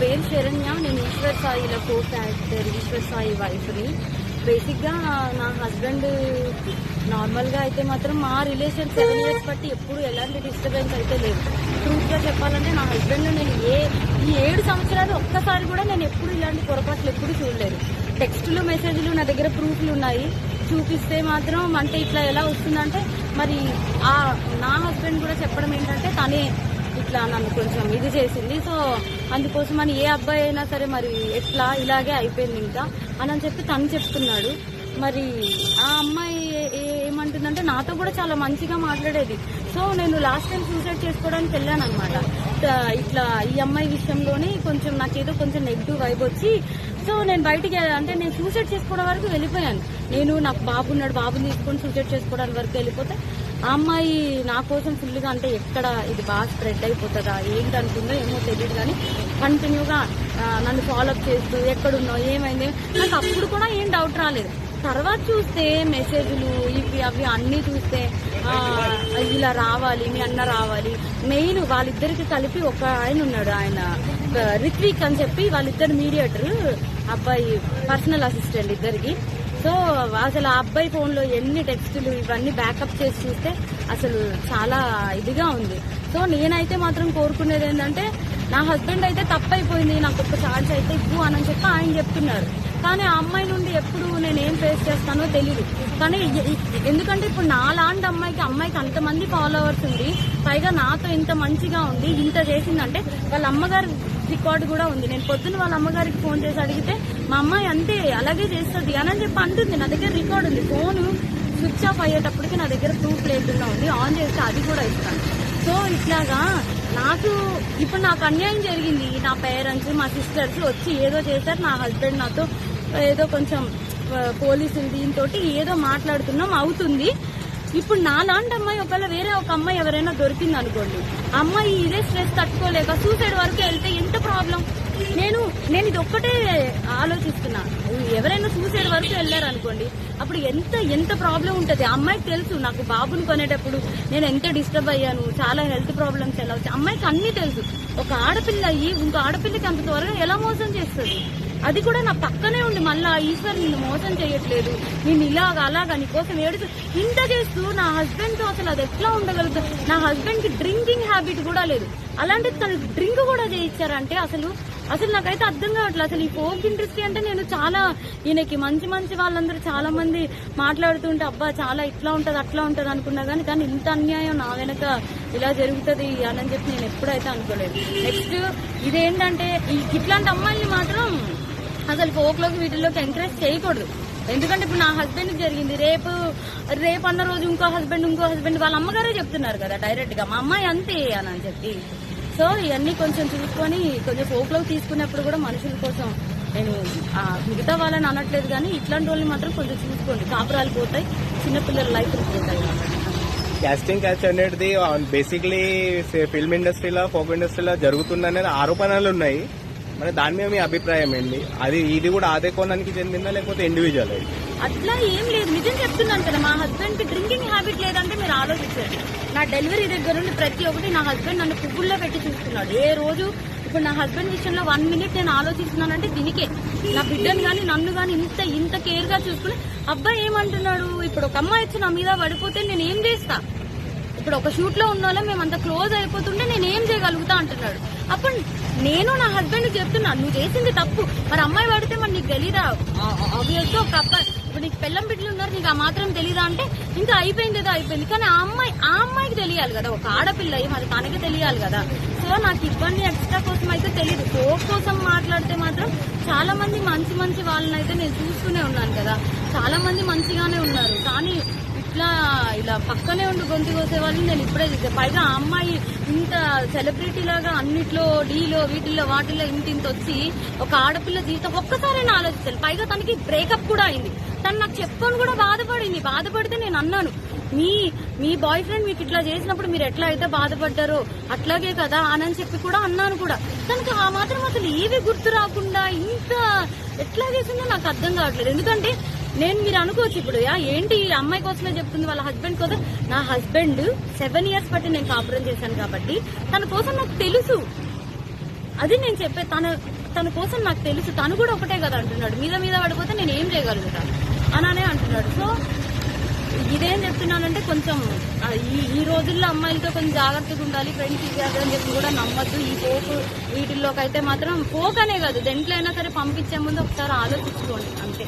పేరు శరణ్య. నేను ఈశ్వర్ సాయిలో కో క్యారెక్టర్ ఈశ్వర్ సాయి వైఫ్ని. బేసిక్గా నా హస్బెండ్ నార్మల్గా అయితే మాత్రం మా రిలేషన్ 7 years బట్టి ఎప్పుడు ఎలాంటి డిస్టర్బెన్స్ అయితే లేదు. ట్రూత్గా చెప్పాలంటే నా హస్బెండ్ నేను ఈ 7 సంవత్సరాలు ఒక్కసారి కూడా నేను ఎప్పుడు ఇలాంటి పొరపాట్లు ఎప్పుడు చూడలేదు. టెక్స్టులు మెసేజ్లు నా దగ్గర ప్రూఫ్లు ఉన్నాయి. చూపిస్తే మాత్రం అంటే ఇట్లా ఎలా వస్తుందంటే మరి నా హస్బెండ్ కూడా చెప్పడం ఏంటంటే తనే ఇట్లా నన్ను కొంచెం ఇది చేసింది. సో అందుకోసం అని ఏ అబ్బాయి అయినా సరే మరి ఎట్లా ఇలాగే అయిపోయింది ఇంకా అని చెప్పి తను చెప్తున్నాడు. మరి ఆ అమ్మాయి ఏమంటుందంటే నాతో కూడా చాలా మంచిగా మాట్లాడేది. సో నేను లాస్ట్ టైం సూసైడ్ చేసుకోవడానికి వెళ్ళాను అనమాట. ఇట్లా ఈ అమ్మాయి విషయంలోనే కొంచెం నాకేదో కొంచెం నెగిటివ్ వైబ్ వచ్చి సో నేను బయటికి అంటే నేను సూసైడ్ చేసుకోవడం వరకు వెళ్ళిపోయాను. నేను నాకు బాబున్నాడు, బాబుని తీసుకొని సూసైడ్ చేసుకోవడానికి వరకు వెళ్ళిపోతే ఆ అమ్మాయి నా కోసం ఫుల్గా అంటే ఎక్కడ ఇది బాగా స్ప్రెడ్ అయిపోతుందా ఏంటనుకుందో ఏమో తెలియదు కానీ కంటిన్యూగా నన్ను ఫాలోఅప్ చేస్తూ ఎక్కడున్నావు ఏమైంది నాకు అప్పుడు కూడా ఏం డౌట్ రాలేదు. తర్వాత చూస్తే మెసేజ్లు ఇవి అవి అన్నీ చూస్తే ఇలా రావాలి మీ అన్న రావాలి. మెయిన్ వాళ్ళిద్దరికి కలిపి ఒక ఆయన ఉన్నాడు, ఆయన రిత్విక్ అని చెప్పి వాళ్ళిద్దరు మీడియేటర్, అబ్బాయి పర్సనల్ అసిస్టెంట్ ఇద్దరికి. సో అసలు ఆ అబ్బాయి ఫోన్లో ఎన్ని టెక్స్టులు ఇవన్నీ బ్యాకప్ చేసి చూస్తే అసలు చాలా ఇదిగా ఉంది. సో నేనైతే మాత్రం కోరుకునేది ఏంటంటే నా హస్బెండ్ అయితే తప్పైపోయింది, నాకు ఒక ఛాన్స్ అయితే ఇవ్వు అని చెప్పి ఆయన చెప్తున్నారు. కానీ ఆ అమ్మాయి నుండి ఎప్పుడు నేనేం ఫేస్ చేస్తానో తెలియదు. కానీ ఎందుకంటే ఇప్పుడు నాలాంటి అమ్మాయికి అంతమంది ఫాలోవర్స్ ఉంది, పైగా నాతో ఇంత మంచిగా ఉంది, ఇంత చేసిందంటే వాళ్ళ అమ్మగారి రికార్డు కూడా ఉంది. నేను పొద్దున్న వాళ్ళ అమ్మగారికి ఫోన్ చేసి అడిగితే మా అమ్మాయి అంతే అలాగే చేస్తుంది అని చెప్పి అంటుంది. నా దగ్గర రికార్డు ఉంది. ఫోను స్విచ్ ఆఫ్ అయ్యేటప్పటికి నా దగ్గర ప్రూఫ్ లేకుండా ఉంది, ఆన్ చేస్తే అది కూడా ఇస్తాను. సో ఇట్లాగా నాకు అన్యాయం జరిగింది. నా పేరెంట్స్ మా సిస్టర్స్ వచ్చి ఏదో చేశారు. నా హస్బెండ్ నాతో ఏదో కొంచెం పోలీసులు దీంతో ఏదో మాట్లాడుతున్నాం అవుతుంది. ఇప్పుడు నాలాంటి అమ్మాయి ఒకవేళ వేరే ఒక అమ్మాయి ఎవరైనా దొరికింది అనుకోండి, అమ్మాయి ఇదే స్ట్రెస్ తట్టుకోలేక సూసైడ్ వరకు వెళ్తే ఎంత ప్రాబ్లం. నేను ఇది ఒక్కటే ఆలోచిస్తున్నా. ఎవరైనా సూసైడ్ వరకు వెళ్ళారు అనుకోండి అప్పుడు ఎంత ప్రాబ్లం ఉంటుంది. అమ్మాయికి తెలుసు నాకు బాబుని కొనేటప్పుడు నేను ఎంత డిస్టర్బ్ అయ్యాను, చాలా హెల్త్ ప్రాబ్లమ్స్ ఎలా వచ్చాయి అమ్మాయికి అన్నీ తెలుసు. ఒక ఆడపిల్ల అయ్యి ఇంకో ఆడపిల్లకి అంత త్వరగా ఎలా మోసం చేస్తుంది. అది కూడా నా పక్కనే ఉంది. మళ్ళా ఈశ్వర్ నిన్ను మోసం చేయట్లేదు, నేను అలాగా నీకోసం ఏడుతూ ఇంత చేస్తూ నా హస్బెండ్ తో అసలు అది ఎట్లా ఉండగలుగుతా. నా హస్బెండ్ కి డ్రింకింగ్ హ్యాబిట్ కూడా లేదు, అలాంటిది తను డ్రింక్ కూడా చేయించారంటే అసలు నాకైతే అర్థం కావట్లేదు. అసలు ఈ ఫోక్ ఇండస్ట్రీ అంటే నేను చాలా ఈయనకి మంచి వాళ్ళందరూ చాలా మంది మాట్లాడుతుంటే అబ్బా చాలా ఇట్లా ఉంటది అట్లా ఉంటది అనుకున్నా కానీ ఇంత అన్యాయం నా వెనక ఇలా జరుగుతుంది అని చెప్పి నేను ఎప్పుడైతే అనుకోలేదు. నెక్స్ట్ ఇదేంటంటే ఇట్లాంటి అమ్మాయిని మాత్రం అసలు ఫోక్లోకి వీటిల్లోకి ఎంకరేజ్ చేయకూడదు. ఎందుకంటే ఇప్పుడు నా హస్బెండ్కి జరిగింది, రేపు అన్న రోజు ఇంకో హస్బెండ్ వాళ్ళ అమ్మగారే చెప్తున్నారు కదా డైరెక్ట్ గా మా అమ్మాయి అంతే అని చెప్పి. సో ఇవన్నీ కొంచెం చూసుకొని కొంచెం ఫోక్లోకి తీసుకున్నప్పుడు కూడా మనుషుల కోసం నేను మిగతా వాళ్ళని అనట్లేదు కానీ ఇట్లాంటి వాళ్ళని మాత్రం కొంచెం చూసుకోండి. కాపురాలు పోతాయి, చిన్నపిల్లల లైఫ్ పోతాయి. కాస్టింగ్ క్యాచ్ అనేది బేసిక్లీ ఫిల్మ్ ఇండస్ట్రీలో ఫోక్ ఇండస్ట్రీలో జరుగుతుందనే ఆరోపణలు ఉన్నాయి. మరి దాని మీద మీ అభిప్రాయం ఏంటి? ఇది కూడా అదే కోణానికి చెందిందా లేకపోతే ఇండివిజువల్? అట్లా ఏం లేదు, నిజం చెప్తున్నాను కదా. మా హస్బెండ్ కి డ్రింకింగ్ హ్యాబిట్ లేదంటే మీరు ఆలోచించండి. నా డెలివరీ దగ్గర నుండి ప్రతి ఒక్కటి నా హస్బెండ్ నన్ను పువ్వుల్లో పెట్టి చూస్తున్నాడు ఏ రోజు. ఇప్పుడు నా హస్బెండ్ విషయంలో 1 minute నేను ఆలోచిస్తున్నానంటే దీనికే. నా బిడ్డను కానీ నన్ను కానీ ఇంత కేర్ గా చూసుకుని అబ్బాయి ఏమంటున్నాడు, ఇప్పుడు ఒక అమ్మాయి వచ్చి నా మీద పడిపోతే నేను ఏం చేస్తా, ఇప్పుడు ఒక షూట్ లో ఉన్న వాళ్ళం మేము అంత క్లోజ్ అయిపోతుంటే నేను ఏం చేయగలుగుతా అంటున్నాడు. అప్పుడు నేను నా హస్బెండ్ చెప్తున్నా నువ్వు చేసింది తప్పు, మరి అమ్మాయి పడితే మరి నీకు తెలీదా? ఆబ్వియస్ గా ఒక అబ్బాయి ఇప్పుడు నీకు పెళ్ళం బిడ్డలు ఉన్నారు నీకు ఆ మాత్రం తెలీదా అంటే ఇంకా అయిపోయింది ఏదో అయిపోయింది. కానీ ఆ అమ్మాయికి తెలియాలి కదా, ఒక ఆడపిల్ల మరి తనకి తెలియాలి కదా. సో నాకు ఇబ్బంది ఎక్స్ట్రా కోసం అయితే తెలియదు. కోర్స్ కోసం మాట్లాడితే మాత్రం చాలా మంది మంచి వాళ్ళని అయితే నేను చూస్తూనే ఉన్నాను కదా, చాలా మంది మంచిగానే ఉన్నారు. కానీ ఇలా పక్కనే ఉండి గొంతు కోసే వాళ్ళని నేను ఇప్పుడే చూసాను. పైగా ఆ అమ్మాయి ఇంత సెలబ్రిటీ లాగా అన్నిట్లో డీలో వీటిల్లో వాటిల్లో ఇంత వచ్చి ఒక ఆడపిల్ల జీవితం ఒక్కసారైనా ఆలోచించాలి. పైగా తనకి బ్రేకప్ కూడా అయింది. తను నాకు చెప్పుకొని కూడా బాధపడితే నేను అన్నాను మీ బాయ్ ఫ్రెండ్ మీకు ఇట్లా చేసినప్పుడు మీరు ఎట్లా అయితే బాధపడ్డారో అట్లాగే కదా అని చెప్పి కూడా అన్నాను కూడా. తనకు ఆ మాత్రం అసలు ఏవి గుర్తు రాకుండా ఇంత ఎట్లా చేసిందో నాకు అర్థం కావట్లేదు. ఎందుకంటే మీరు అనుకోవచ్చు ఇప్పుడు ఏంటి ఈ అమ్మాయి కోసమే చెప్తుంది వాళ్ళ హస్బెండ్ కోసం. నా హస్బెండ్ 7 years బట్టి నేను కాపురం చేశాను కాబట్టి తన కోసం నాకు తెలుసు. అది నేను చెప్పే తన కోసం నాకు తెలుసు, తను కూడా ఒకటే కదా అంటున్నాడు, మీద మీద పడిపోతే నేను ఏం చేయగలుగుతా అనే అంటున్నాడు. సో ఇదేం చెప్తున్నానంటే కొంచెం ఈ రోజుల్లో అమ్మాయిలతో కొంచెం జాగ్రత్తగా ఉండాలి, ఫ్రెండ్స్ ఇవ్వాలి అని చెప్పి కూడా నమ్మద్దు. ఈ ఫోక్ వీటిల్లోకి అయితే మాత్రం ఫోక్ అనే కాదు, దేంట్లో అయినా సరే పంపించే ముందు ఒకసారి ఆలోచించుకోండి అంతే.